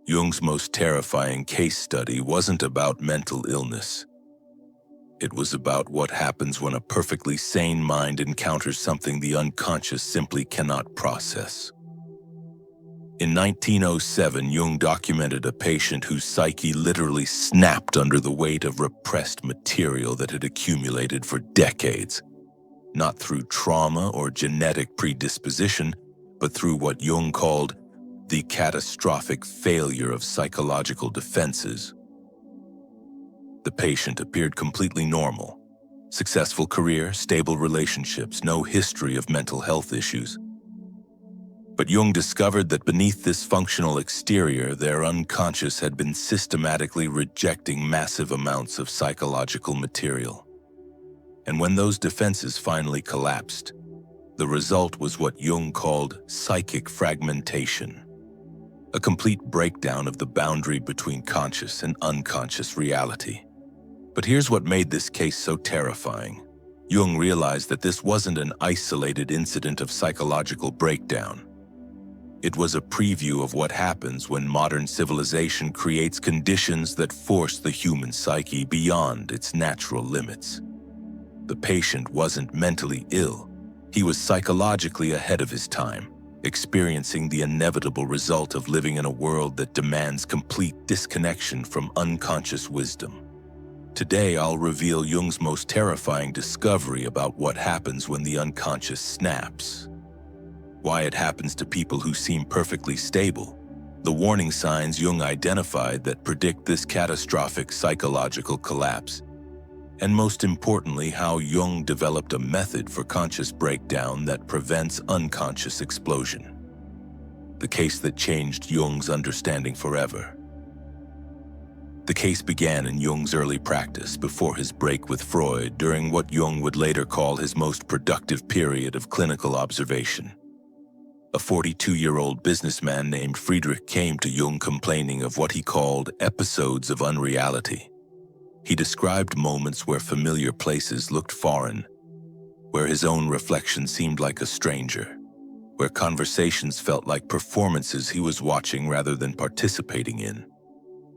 Jung's most terrifying case study wasn't about mental illness. It was about what happens when a perfectly sane mind encounters something the unconscious simply cannot process. In 1907, Jung documented a patient whose psyche literally snapped under the weight of repressed material that had accumulated for decades, not through trauma or genetic predisposition, but through what Jung called the catastrophic failure of psychological defenses. The patient appeared completely normal. Successful career, stable relationships, no history of mental health issues. But Jung discovered that beneath this functional exterior, their unconscious had been systematically rejecting massive amounts of psychological material. And when those defenses finally collapsed, the result was what Jung called psychic fragmentation, a complete breakdown of the boundary between conscious and unconscious reality. But here's what made this case so terrifying. Jung realized that this wasn't an isolated incident of psychological breakdown. It was a preview of what happens when modern civilization creates conditions that force the human psyche beyond its natural limits. The patient wasn't mentally ill. He was psychologically ahead of his time, experiencing the inevitable result of living in a world that demands complete disconnection from unconscious wisdom. Today, I'll reveal Jung's most terrifying discovery about what happens when the unconscious snaps. Why it happens to people who seem perfectly stable. The warning signs Jung identified that predict this catastrophic psychological collapse. And most importantly, how Jung developed a method for conscious breakdown that prevents unconscious explosion. The case that changed Jung's understanding forever. The case began in Jung's early practice before his break with Freud during what Jung would later call his most productive period of clinical observation. A 42-year-old businessman named Friedrich came to Jung complaining of what he called episodes of unreality. He described moments where familiar places looked foreign, where his own reflection seemed like a stranger, where conversations felt like performances he was watching rather than participating in.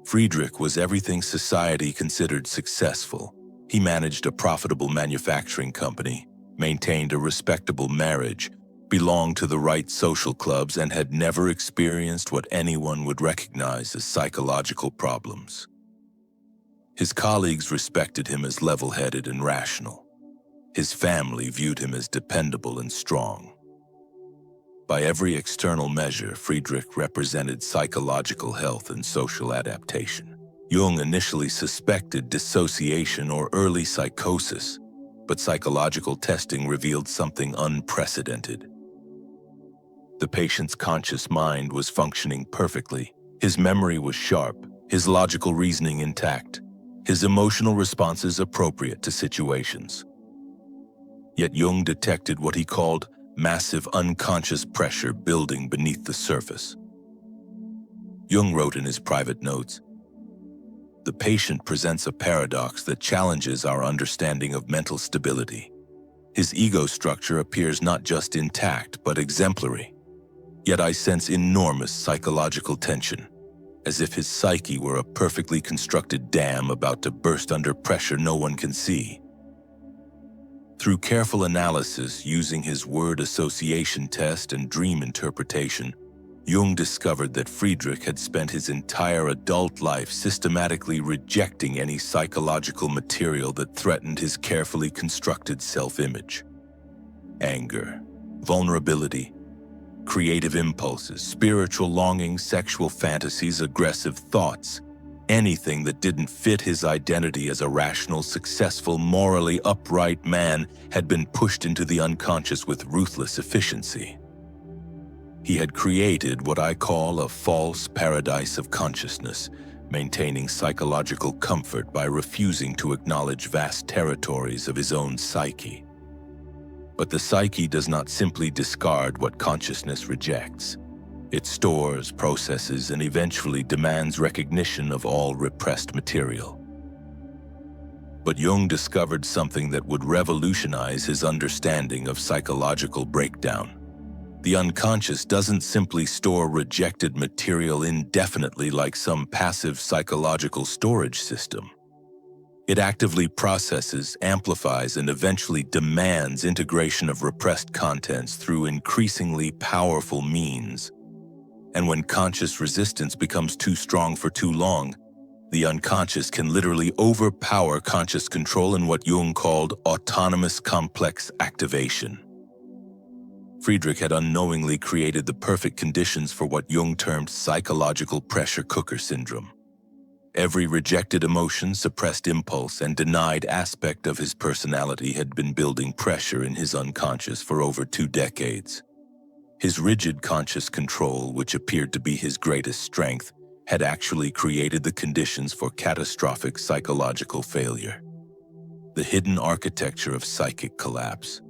Friedrich was everything society considered successful. He managed a profitable manufacturing company, maintained a respectable marriage, belonged to the right social clubs, and had never experienced what anyone would recognize as psychological problems. His colleagues respected him as level-headed and rational. His family viewed him as dependable and strong. By every external measure, Friedrich represented psychological health and social adaptation. Jung initially suspected dissociation or early psychosis, but psychological testing revealed something unprecedented. The patient's conscious mind was functioning perfectly. His memory was sharp, his logical reasoning intact, his emotional responses appropriate to situations. Yet Jung detected what he called massive unconscious pressure building beneath the surface. Jung wrote in his private notes, "The patient presents a paradox that challenges our understanding of mental stability. His ego structure appears not just intact but exemplary. Yet I sense enormous psychological tension, as if his psyche were a perfectly constructed dam about to burst under pressure no one can see." Through careful analysis using his word association test and dream interpretation, Jung discovered that Friedrich had spent his entire adult life systematically rejecting any psychological material that threatened his carefully constructed self-image. Anger, vulnerability, creative impulses, spiritual longings, sexual fantasies, aggressive thoughts, anything that didn't fit his identity as a rational, successful, morally upright man had been pushed into the unconscious with ruthless efficiency. He had created what I call a false paradise of consciousness, maintaining psychological comfort by refusing to acknowledge vast territories of his own psyche. But the psyche does not simply discard what consciousness rejects. It stores, processes, and eventually demands recognition of all repressed material. But Jung discovered something that would revolutionize his understanding of psychological breakdown. The unconscious doesn't simply store rejected material indefinitely like some passive psychological storage system. It actively processes, amplifies, and eventually demands integration of repressed contents through increasingly powerful means. And when conscious resistance becomes too strong for too long, the unconscious can literally overpower conscious control in what Jung called autonomous complex activation. Friedrich had unknowingly created the perfect conditions for what Jung termed psychological pressure cooker syndrome. Every rejected emotion, suppressed impulse, and denied aspect of his personality had been building pressure in his unconscious for over 2 decades. His rigid conscious control, which appeared to be his greatest strength, had actually created the conditions for catastrophic psychological failure. The hidden architecture of psychic collapse.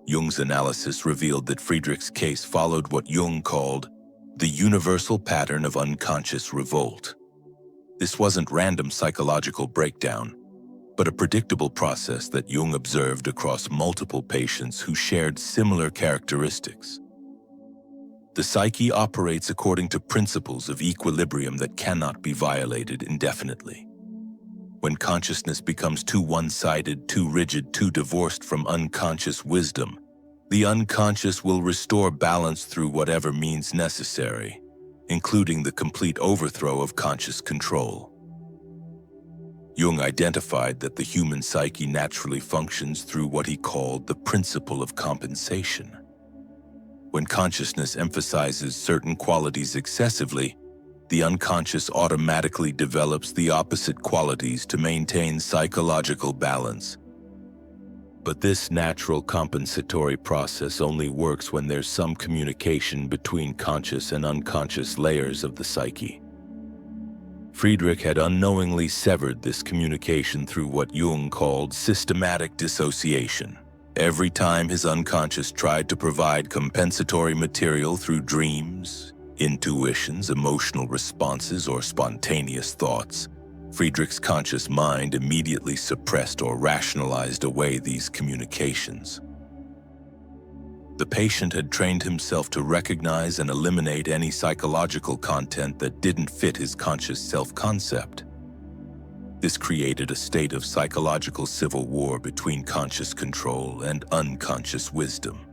Jung's analysis revealed that Friedrich's case followed what Jung called the universal pattern of unconscious revolt. This wasn't random psychological breakdown, but a predictable process that Jung observed across multiple patients who shared similar characteristics. The psyche operates according to principles of equilibrium that cannot be violated indefinitely. When consciousness becomes too one-sided, too rigid, too divorced from unconscious wisdom, the unconscious will restore balance through whatever means necessary, including the complete overthrow of conscious control. Jung identified that the human psyche naturally functions through what he called the principle of compensation. When consciousness emphasizes certain qualities excessively, the unconscious automatically develops the opposite qualities to maintain psychological balance. But this natural compensatory process only works when there's some communication between conscious and unconscious layers of the psyche. Friedrich had unknowingly severed this communication through what Jung called systematic dissociation. Every time his unconscious tried to provide compensatory material through dreams, intuitions, emotional responses, or spontaneous thoughts, Friedrich's conscious mind immediately suppressed or rationalized away these communications. The patient had trained himself to recognize and eliminate any psychological content that didn't fit his conscious self-concept. This created a state of psychological civil war between conscious control and unconscious wisdom.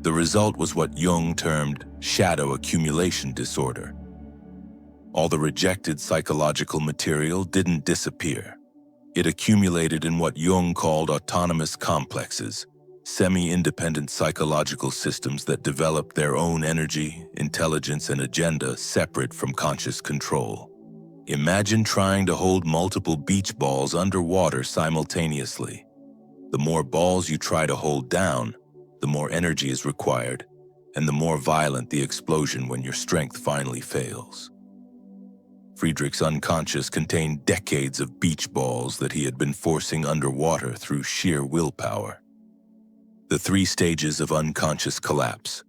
The result was what Jung termed shadow accumulation disorder. All the rejected psychological material didn't disappear. It accumulated in what Jung called autonomous complexes, semi-independent psychological systems that developed their own energy, intelligence, and agenda separate from conscious control. Imagine trying to hold multiple beach balls underwater simultaneously. The more balls you try to hold down, the more energy is required, and the more violent the explosion when your strength finally fails. Friedrich's unconscious contained decades of beach balls that he had been forcing underwater through sheer willpower. The 3 stages of unconscious collapse.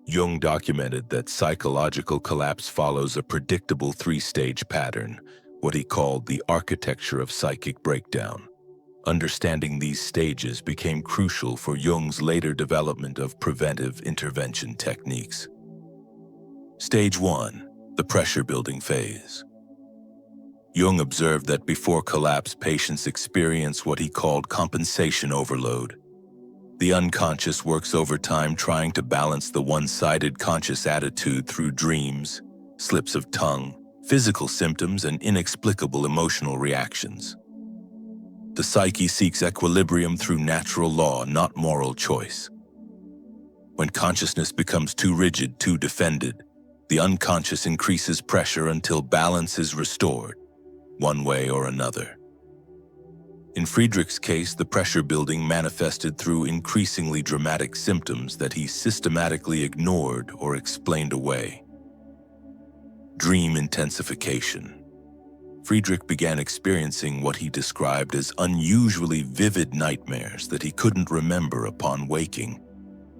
Jung documented that psychological collapse follows a predictable 3-stage pattern, what he called the architecture of psychic breakdown. Understanding these stages became crucial for Jung's later development of preventive intervention techniques. Stage 1. The pressure-building phase. Jung observed that before collapse, patients experience what he called compensation overload. The unconscious works overtime trying to balance the one-sided conscious attitude through dreams, slips of tongue, physical symptoms, and inexplicable emotional reactions. The psyche seeks equilibrium through natural law, not moral choice. When consciousness becomes too rigid, too defended, the unconscious increases pressure until balance is restored, one way or another. In Friedrich's case, the pressure building manifested through increasingly dramatic symptoms that he systematically ignored or explained away. Dream intensification. Friedrich began experiencing what he described as unusually vivid nightmares that he couldn't remember upon waking,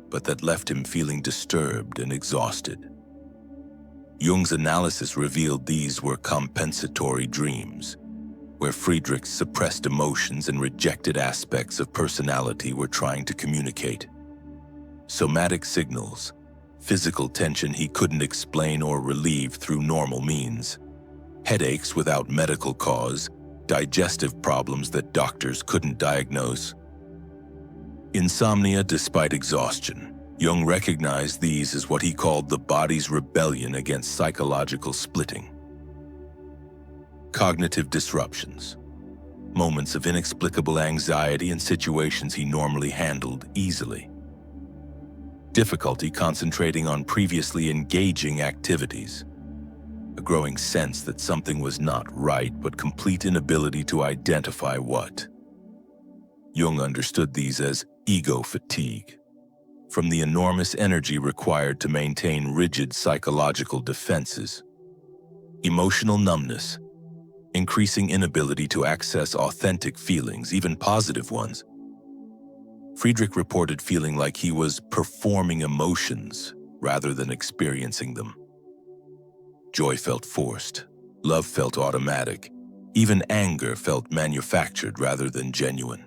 but that left him feeling disturbed and exhausted. Jung's analysis revealed these were compensatory dreams, where Friedrich's suppressed emotions and rejected aspects of personality were trying to communicate. somatic signals, physical tension he couldn't explain or relieve through normal means, headaches without medical cause, digestive problems that doctors couldn't diagnose. Insomnia despite exhaustion. Jung recognized these as what he called the body's rebellion against psychological splitting. Cognitive disruptions. Moments of inexplicable anxiety in situations he normally handled easily. Difficulty concentrating on previously engaging activities. A growing sense that something was not right, but complete inability to identify what. Jung understood these as ego fatigue, from the enormous energy required to maintain rigid psychological defenses. Emotional numbness, increasing inability to access authentic feelings, even positive ones. Friedrich reported feeling like he was performing emotions rather than experiencing them. Joy felt forced, love felt automatic, even anger felt manufactured rather than genuine.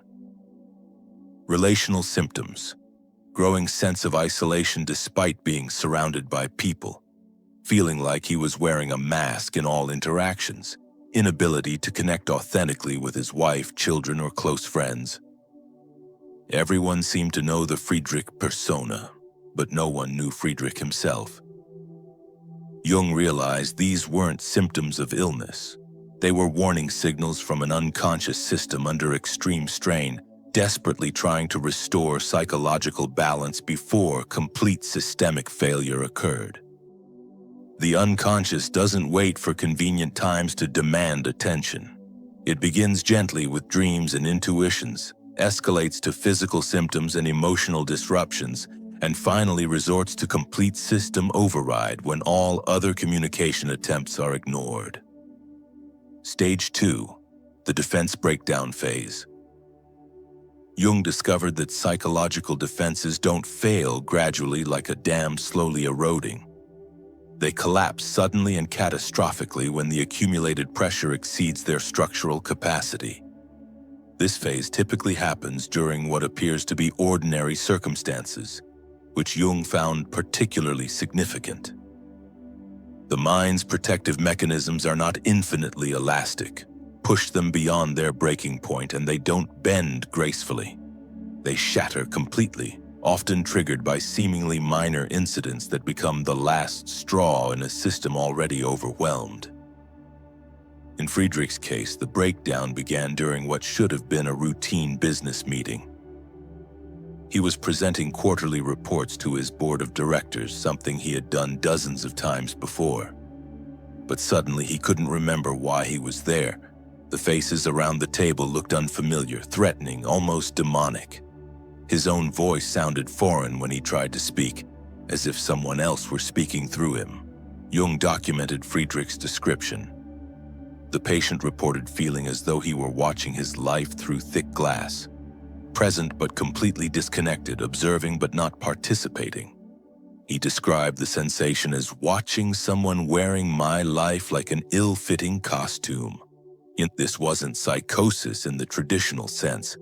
Relational symptoms, growing sense of isolation despite being surrounded by people, feeling like he was wearing a mask in all interactions, inability to connect authentically with his wife, children, or close friends. Everyone seemed to know the Friedrich persona, but no one knew Friedrich himself. Jung realized these weren't symptoms of illness. They were warning signals from an unconscious system under extreme strain, desperately trying to restore psychological balance before complete systemic failure occurred. The unconscious doesn't wait for convenient times to demand attention. It begins gently with dreams and intuitions, escalates to physical symptoms and emotional disruptions, and finally resorts to complete system override when all other communication attempts are ignored. Stage 2, the defense breakdown phase. Jung discovered that psychological defenses don't fail gradually like a dam slowly eroding. They collapse suddenly and catastrophically when the accumulated pressure exceeds their structural capacity. This phase typically happens during what appears to be ordinary circumstances, which Jung found particularly significant. The mind's protective mechanisms are not infinitely elastic. Push them beyond their breaking point and they don't bend gracefully. They shatter completely, often triggered by seemingly minor incidents that become the last straw in a system already overwhelmed. In Friedrich's case, the breakdown began during what should have been a routine business meeting. He was presenting quarterly reports to his board of directors, something he had done dozens of times before. But suddenly he couldn't remember why he was there. The faces around the table looked unfamiliar, threatening, almost demonic. His own voice sounded foreign when he tried to speak, as if someone else were speaking through him. Jung documented Friedrich's description. The patient reported feeling as though he were watching his life through thick glass, present but completely disconnected, observing but not participating. He described the sensation as watching someone wearing my life like an ill-fitting costume. Yet this wasn't psychosis in the traditional sense.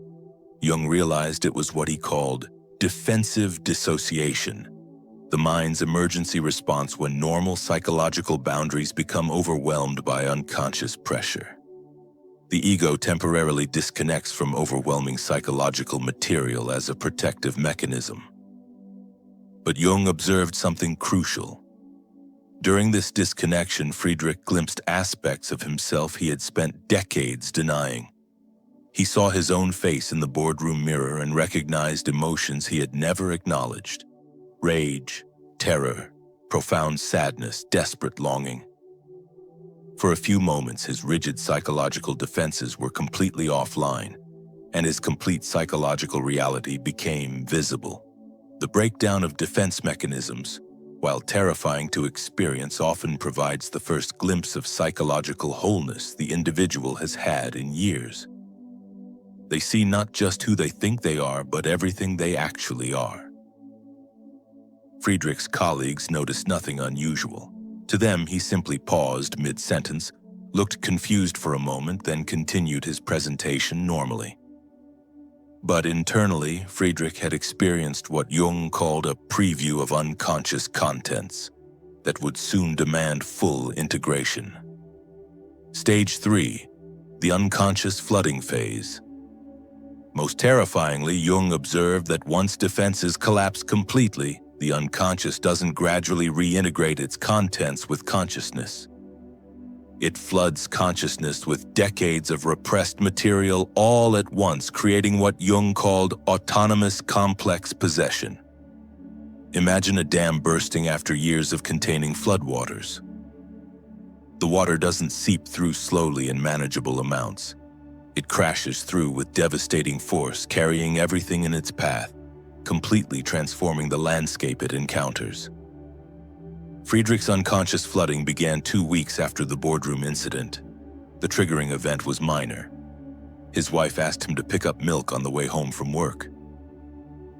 Jung realized it was what he called defensive dissociation, the mind's emergency response when normal psychological boundaries become overwhelmed by unconscious pressure. The ego temporarily disconnects from overwhelming psychological material as a protective mechanism. But Jung observed something crucial. During this disconnection, Friedrich glimpsed aspects of himself he had spent decades denying. He saw his own face in the boardroom mirror and recognized emotions he had never acknowledged: rage, terror, profound sadness, desperate longing. For a few moments, his rigid psychological defenses were completely offline, and his complete psychological reality became visible. The breakdown of defense mechanisms, while terrifying to experience, often provides the first glimpse of psychological wholeness the individual has had in years. They see not just who they think they are, but everything they actually are. Friedrich's colleagues noticed nothing unusual. To them, he simply paused mid-sentence, looked confused for a moment, then continued his presentation normally. But internally, Friedrich had experienced what Jung called a preview of unconscious contents that would soon demand full integration. Stage 3, the unconscious flooding phase. Most terrifyingly, Jung observed that once defenses collapse completely, the unconscious doesn't gradually reintegrate its contents with consciousness. It floods consciousness with decades of repressed material all at once, creating what Jung called autonomous complex possession. Imagine a dam bursting after years of containing floodwaters. The water doesn't seep through slowly in manageable amounts. It crashes through with devastating force, carrying everything in its path, completely transforming the landscape it encounters. Friedrich's unconscious flooding began 2 weeks after the boardroom incident. The triggering event was minor. His wife asked him to pick up milk on the way home from work.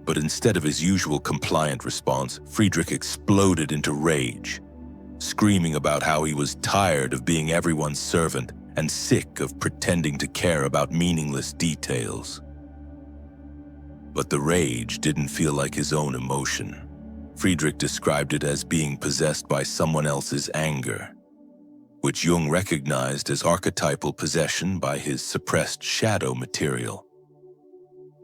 But instead of his usual compliant response, Friedrich exploded into rage, screaming about how he was tired of being everyone's servant and sick of pretending to care about meaningless details. But the rage didn't feel like his own emotion. Friedrich described it as being possessed by someone else's anger, which Jung recognized as archetypal possession by his suppressed shadow material.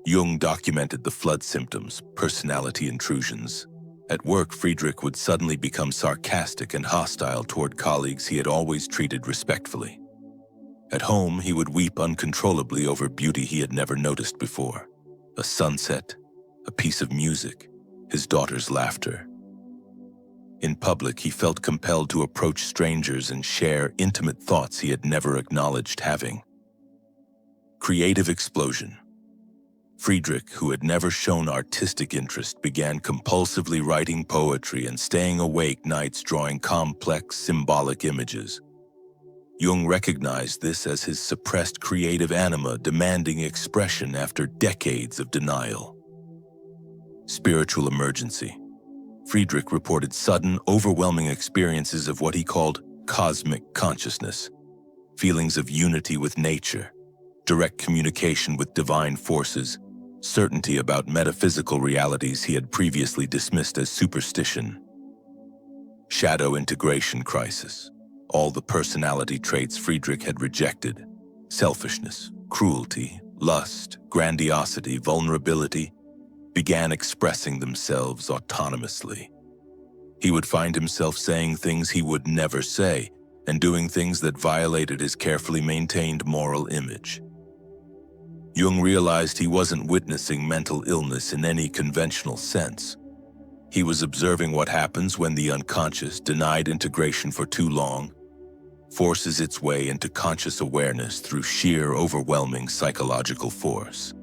Jung documented the flood symptoms, personality intrusions. At work, Friedrich would suddenly become sarcastic and hostile toward colleagues he had always treated respectfully. At home, he would weep uncontrollably over beauty he had never noticed before. A sunset, a piece of music, his daughter's laughter. In public, he felt compelled to approach strangers and share intimate thoughts he had never acknowledged having. Creative explosion. Friedrich, who had never shown artistic interest, began compulsively writing poetry and staying awake nights drawing complex, symbolic images. Jung recognized this as his suppressed creative anima demanding expression after decades of denial. Spiritual emergency. Friedrich reported sudden, overwhelming experiences of what he called cosmic consciousness, feelings of unity with nature, direct communication with divine forces, certainty about metaphysical realities he had previously dismissed as superstition. Shadow integration crisis. All the personality traits Friedrich had rejected, selfishness, cruelty, lust, grandiosity, vulnerability, began expressing themselves autonomously. He would find himself saying things he would never say and doing things that violated his carefully maintained moral image. Jung realized he wasn't witnessing mental illness in any conventional sense. He was observing what happens when the unconscious, denied integration for too long, forces its way into conscious awareness through sheer, overwhelming psychological force.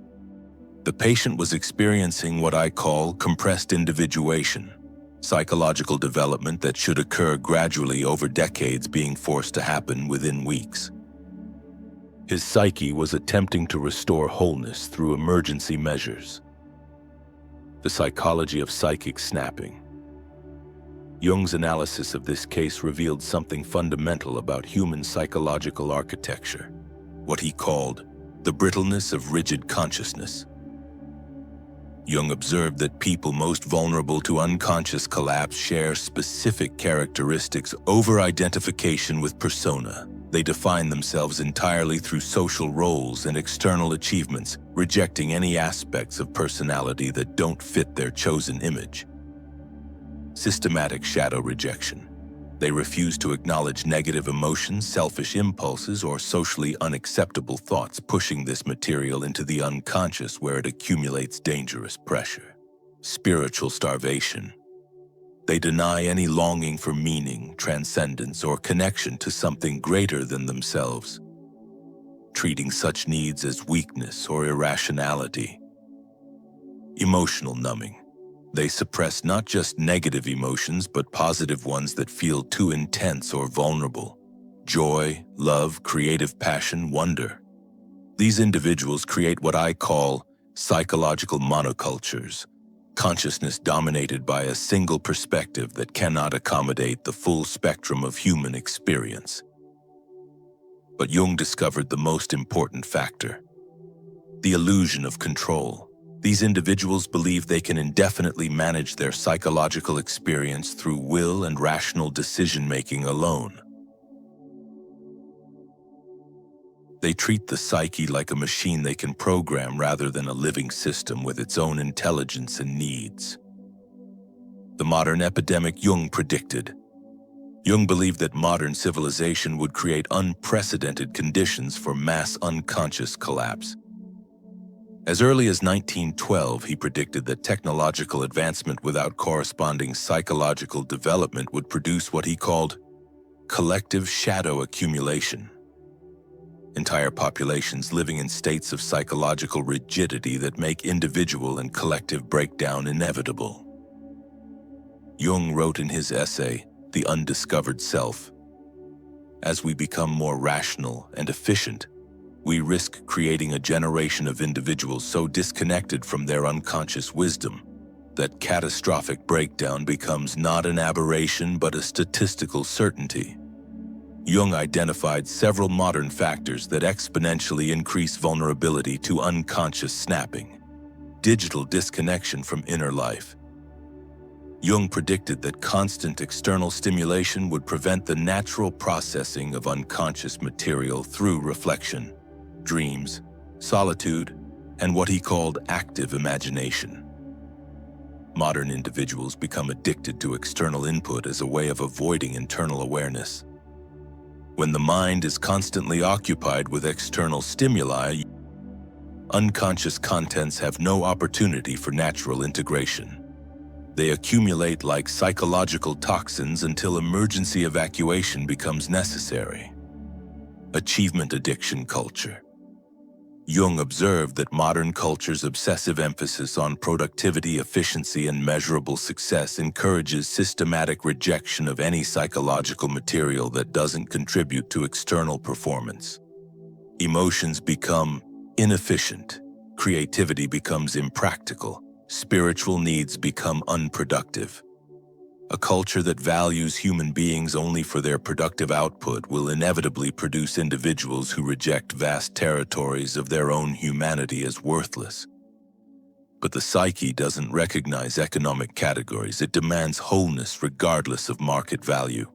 The patient was experiencing what I call compressed individuation, psychological development that should occur gradually over decades being forced to happen within weeks. His psyche was attempting to restore wholeness through emergency measures. The psychology of psychic snapping. Jung's analysis of this case revealed something fundamental about human psychological architecture, what he called the brittleness of rigid consciousness. Jung observed that people most vulnerable to unconscious collapse share specific characteristics over identification with persona. They define themselves entirely through social roles and external achievements, rejecting any aspects of personality that don't fit their chosen image. Systematic shadow rejection. They refuse to acknowledge negative emotions, selfish impulses, or socially unacceptable thoughts, pushing this material into the unconscious where it accumulates dangerous pressure. Spiritual starvation. They deny any longing for meaning, transcendence, or connection to something greater than themselves, treating such needs as weakness or irrationality. Emotional numbing. They suppress not just negative emotions, but positive ones that feel too intense or vulnerable. Joy, love, creative passion, wonder. These individuals create what I call psychological monocultures, consciousness dominated by a single perspective that cannot accommodate the full spectrum of human experience. But Jung discovered the most important factor: The illusion of control. These individuals believe they can indefinitely manage their psychological experience through will and rational decision-making alone. They treat the psyche like a machine they can program rather than a living system with its own intelligence and needs. The modern epidemic Jung predicted. Jung believed that modern civilization would create unprecedented conditions for mass unconscious collapse. As early as 1912, he predicted that technological advancement without corresponding psychological development would produce what he called collective shadow accumulation. Entire populations living in states of psychological rigidity that make individual and collective breakdown inevitable. Jung wrote in his essay, The Undiscovered Self, "As we become more rational and efficient, we risk creating a generation of individuals so disconnected from their unconscious wisdom that catastrophic breakdown becomes not an aberration but a statistical certainty." Jung identified several modern factors that exponentially increase vulnerability to unconscious snapping. Digital disconnection from inner life. Jung predicted that constant external stimulation would prevent the natural processing of unconscious material through reflection, dreams, solitude, and what he called active imagination. Modern individuals become addicted to external input as a way of avoiding internal awareness. When the mind is constantly occupied with external stimuli, unconscious contents have no opportunity for natural integration. They accumulate like psychological toxins until emergency evacuation becomes necessary. Achievement addiction culture. Jung observed that modern culture's obsessive emphasis on productivity, efficiency, and measurable success encourages systematic rejection of any psychological material that doesn't contribute to external performance. Emotions become inefficient, creativity becomes impractical, spiritual needs become unproductive. A culture that values human beings only for their productive output will inevitably produce individuals who reject vast territories of their own humanity as worthless. But the psyche doesn't recognize economic categories. It demands wholeness regardless of market value.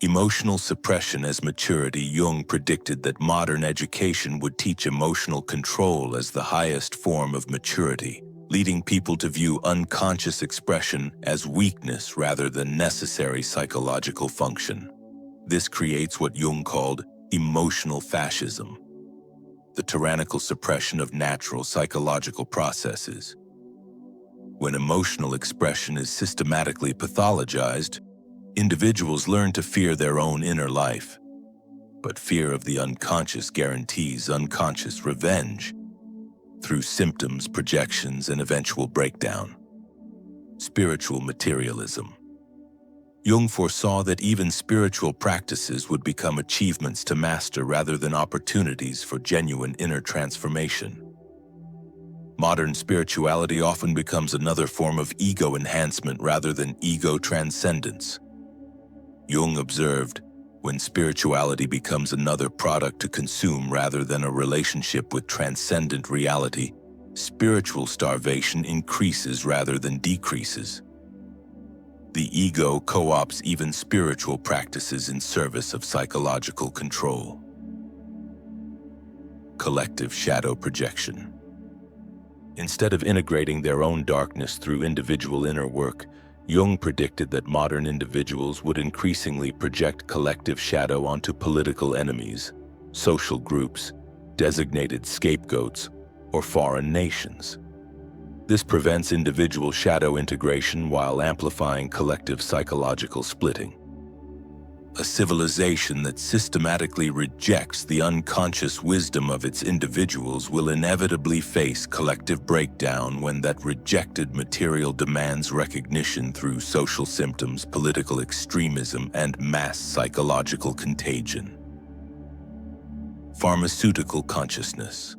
Emotional suppression as maturity. Jung predicted that modern education would teach emotional control as the highest form of maturity, leading people to view unconscious expression as weakness rather than necessary psychological function. This creates what Jung called emotional fascism, the tyrannical suppression of natural psychological processes. When emotional expression is systematically pathologized, individuals learn to fear their own inner life. But fear of the unconscious guarantees unconscious revenge through symptoms, projections, and eventual breakdown. Spiritual materialism. Jung foresaw that even spiritual practices would become achievements to master rather than opportunities for genuine inner transformation. Modern spirituality often becomes another form of ego enhancement rather than ego transcendence. Jung observed, when spirituality becomes another product to consume rather than a relationship with transcendent reality, spiritual starvation increases rather than decreases. The ego co-opts even spiritual practices in service of psychological control. Collective shadow projection. Instead of integrating their own darkness through individual inner work, Jung predicted that modern individuals would increasingly project collective shadow onto political enemies, social groups, designated scapegoats, or foreign nations. This prevents individual shadow integration while amplifying collective psychological splitting. A civilization that systematically rejects the unconscious wisdom of its individuals will inevitably face collective breakdown when that rejected material demands recognition through social symptoms, political extremism, and mass psychological contagion. Pharmaceutical consciousness.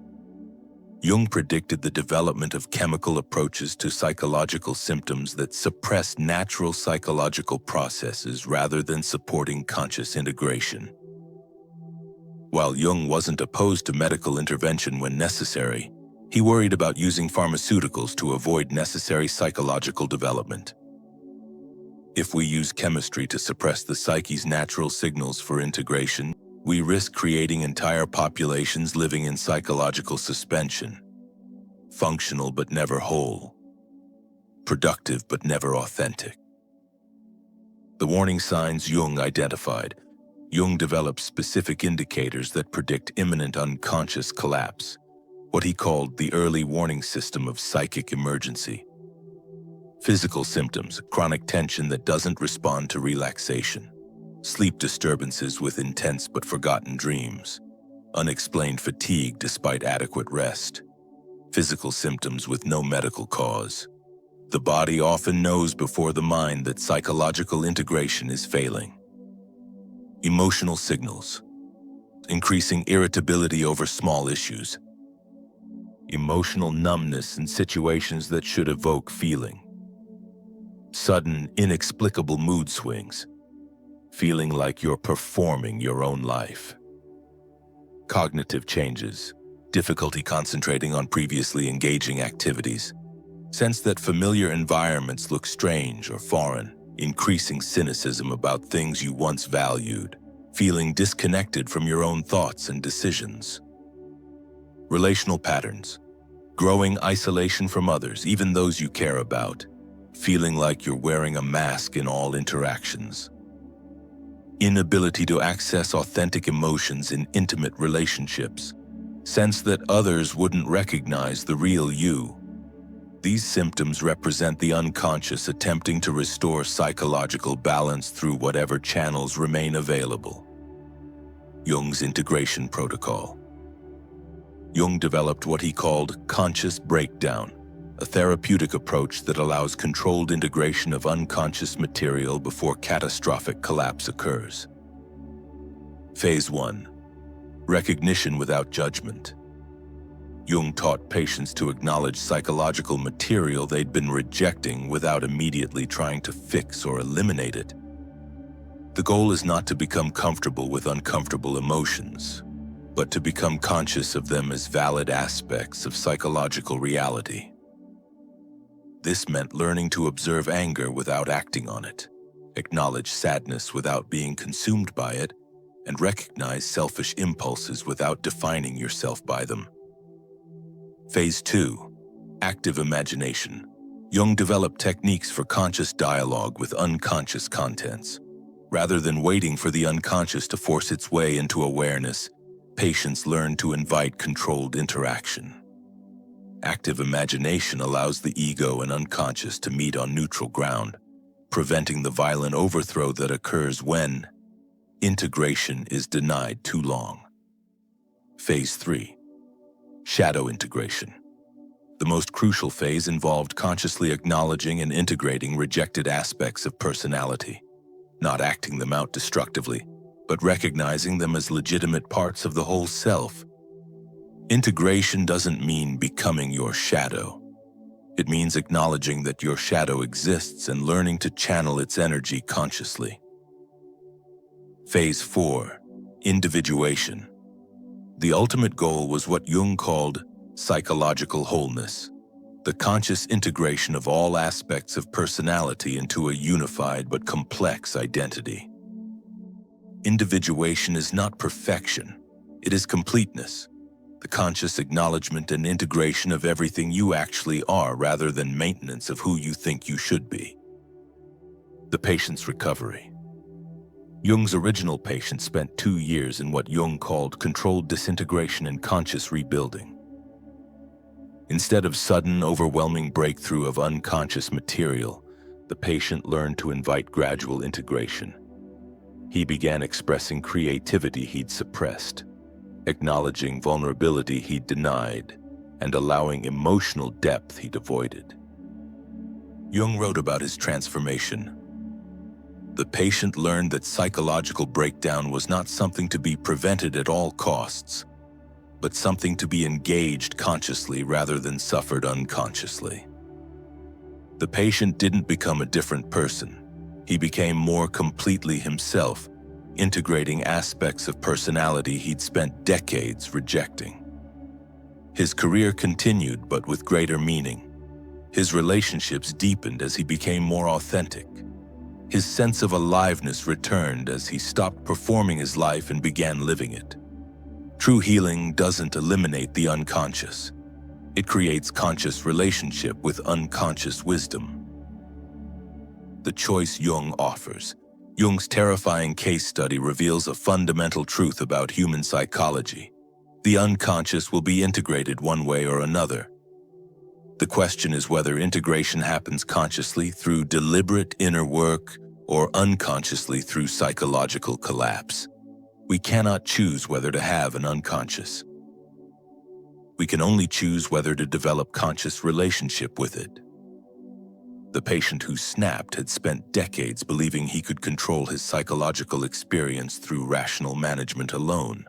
Jung predicted the development of chemical approaches to psychological symptoms that suppress natural psychological processes rather than supporting conscious integration. While Jung wasn't opposed to medical intervention when necessary, he worried about using pharmaceuticals to avoid necessary psychological development. If we use chemistry to suppress the psyche's natural signals for integration, we risk creating entire populations living in psychological suspension, functional but never whole, productive but never authentic. The warning signs Jung identified. Jung developed specific indicators that predict imminent unconscious collapse, what he called the early warning system of psychic emergency. Physical symptoms: chronic tension that doesn't respond to relaxation, sleep disturbances with intense but forgotten dreams, unexplained fatigue despite adequate rest, physical symptoms with no medical cause. The body often knows before the mind that psychological integration is failing. Emotional signals: increasing irritability over small issues, emotional numbness in situations that should evoke feeling, sudden, inexplicable mood swings, feeling like you're performing your own life. Cognitive changes: difficulty concentrating on previously engaging activities, sense that familiar environments look strange or foreign, increasing cynicism about things you once valued, feeling disconnected from your own thoughts and decisions. Relational patterns: growing isolation from others, even those you care about, feeling like you're wearing a mask in all interactions. Inability to access authentic emotions in intimate relationships, sense that others wouldn't recognize the real you. These symptoms represent the unconscious attempting to restore psychological balance through whatever channels remain available. Jung's integration protocol. Jung developed what he called conscious breakdown, a therapeutic approach that allows controlled integration of unconscious material before catastrophic collapse occurs. Phase 1. Recognition without judgment. Jung taught patients to acknowledge psychological material they'd been rejecting without immediately trying to fix or eliminate it. The goal is not to become comfortable with uncomfortable emotions, but to become conscious of them as valid aspects of psychological reality. This meant learning to observe anger without acting on it, acknowledge sadness without being consumed by it, and recognize selfish impulses without defining yourself by them. Phase 2. Active imagination. Jung developed techniques for conscious dialogue with unconscious contents. Rather than waiting for the unconscious to force its way into awareness, patients learn to invite controlled interaction. Active imagination allows the ego and unconscious to meet on neutral ground, preventing the violent overthrow that occurs when integration is denied too long. Phase 3. Shadow integration. The most crucial phase involved consciously acknowledging and integrating rejected aspects of personality, not acting them out destructively, but recognizing them as legitimate parts of the whole self. Integration doesn't mean becoming your shadow. It means acknowledging that your shadow exists and learning to channel its energy consciously. Phase 4. Individuation. The ultimate goal was what Jung called psychological wholeness, the conscious integration of all aspects of personality into a unified but complex identity. Individuation is not perfection, it is completeness. The conscious acknowledgement and integration of everything you actually are rather than maintenance of who you think you should be. The patient's recovery. Jung's original patient spent 2 years in what Jung called controlled disintegration and conscious rebuilding. Instead of sudden, overwhelming breakthrough of unconscious material, the patient learned to invite gradual integration. He began expressing creativity he'd suppressed, acknowledging vulnerability he'd denied, and allowing emotional depth he'd avoided. Jung wrote about his transformation. The patient learned that psychological breakdown was not something to be prevented at all costs, but something to be engaged consciously rather than suffered unconsciously. The patient didn't become a different person. He became more completely himself, integrating aspects of personality he'd spent decades rejecting. His career continued, but with greater meaning. His relationships deepened as he became more authentic. His sense of aliveness returned as he stopped performing his life and began living it. True healing doesn't eliminate the unconscious. It creates conscious relationship with unconscious wisdom. The choice Jung offers. Jung's terrifying case study reveals a fundamental truth about human psychology. The unconscious will be integrated one way or another. The question is whether integration happens consciously through deliberate inner work or unconsciously through psychological collapse. We cannot choose whether to have an unconscious. We can only choose whether to develop conscious relationship with it. The patient who snapped had spent decades believing he could control his psychological experience through rational management alone.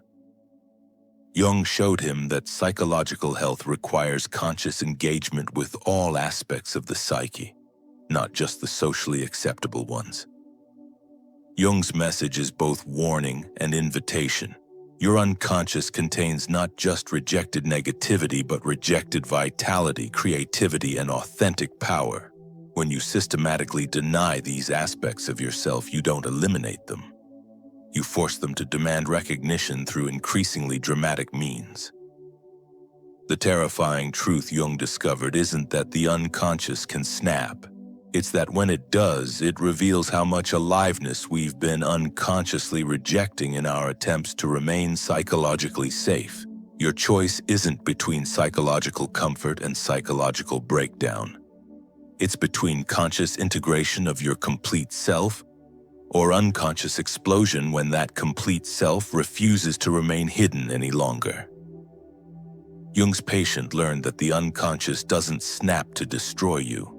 Jung showed him that psychological health requires conscious engagement with all aspects of the psyche, not just the socially acceptable ones. Jung's message is both warning and invitation. Your unconscious contains not just rejected negativity, but rejected vitality, creativity, and authentic power. When you systematically deny these aspects of yourself, you don't eliminate them. You force them to demand recognition through increasingly dramatic means. The terrifying truth Jung discovered isn't that the unconscious can snap. It's that when it does, it reveals how much aliveness we've been unconsciously rejecting in our attempts to remain psychologically safe. Your choice isn't between psychological comfort and psychological breakdown. It's between conscious integration of your complete self or unconscious explosion when that complete self refuses to remain hidden any longer. Jung's patient learned that the unconscious doesn't snap to destroy you.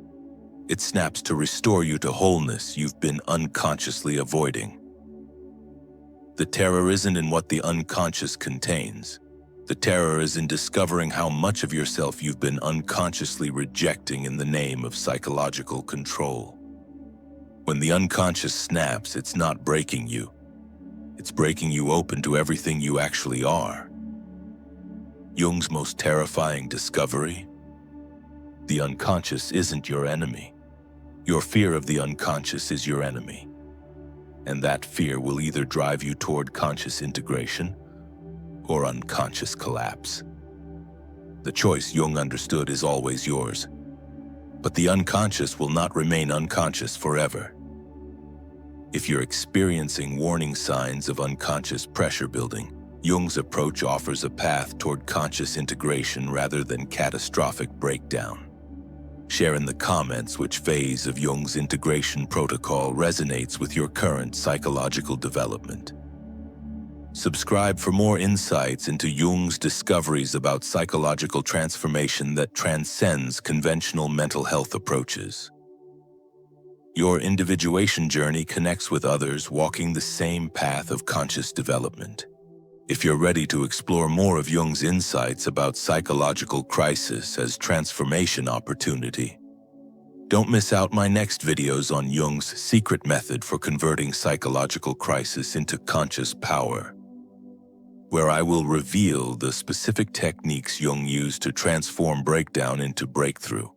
It snaps to restore you to wholeness you've been unconsciously avoiding. The terror isn't in what the unconscious contains. The terror is in discovering how much of yourself you've been unconsciously rejecting in the name of psychological control. When the unconscious snaps, it's not breaking you. It's breaking you open to everything you actually are. Jung's most terrifying discovery? The unconscious isn't your enemy. Your fear of the unconscious is your enemy. And that fear will either drive you toward conscious integration or unconscious collapse. The choice Jung understood is always yours. But the unconscious will not remain unconscious forever. If you're experiencing warning signs of unconscious pressure building, Jung's approach offers a path toward conscious integration rather than catastrophic breakdown. Share in the comments which phase of Jung's integration protocol resonates with your current psychological development. Subscribe for more insights into Jung's discoveries about psychological transformation that transcends conventional mental health approaches. Your individuation journey connects with others walking the same path of conscious development. If you're ready to explore more of Jung's insights about psychological crisis as transformation opportunity, don't miss out my next videos on Jung's secret method for converting psychological crisis into conscious power, where I will reveal the specific techniques Jung used to transform breakdown into breakthrough.